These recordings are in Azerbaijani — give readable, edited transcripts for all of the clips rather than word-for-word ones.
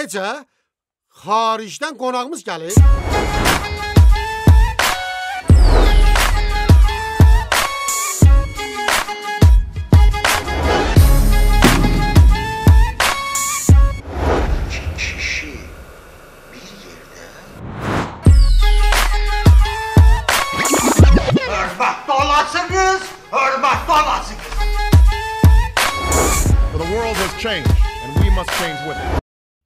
necə? Xaricdən qonağımız gəlir. The world has changed, and we must change with it.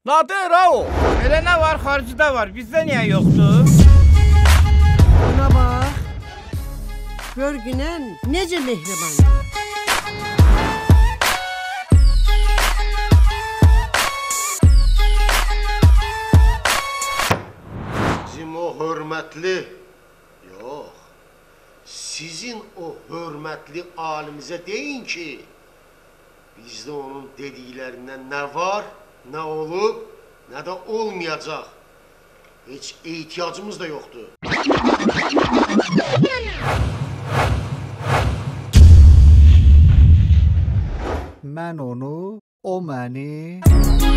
Nadir ha o. Elə nə var, xaricdə var. Bizdə niyə yoxdur? Buna bax. Gör günən necə mehriban. Bizim o hörmətli, yox, sizin o hörmətli alimizə deyin ki, bizdə onun dediklərindən nə var, nə olub, nə də olmayacaq. Heç ehtiyacımız da yoxdur. Mən onu, o məni...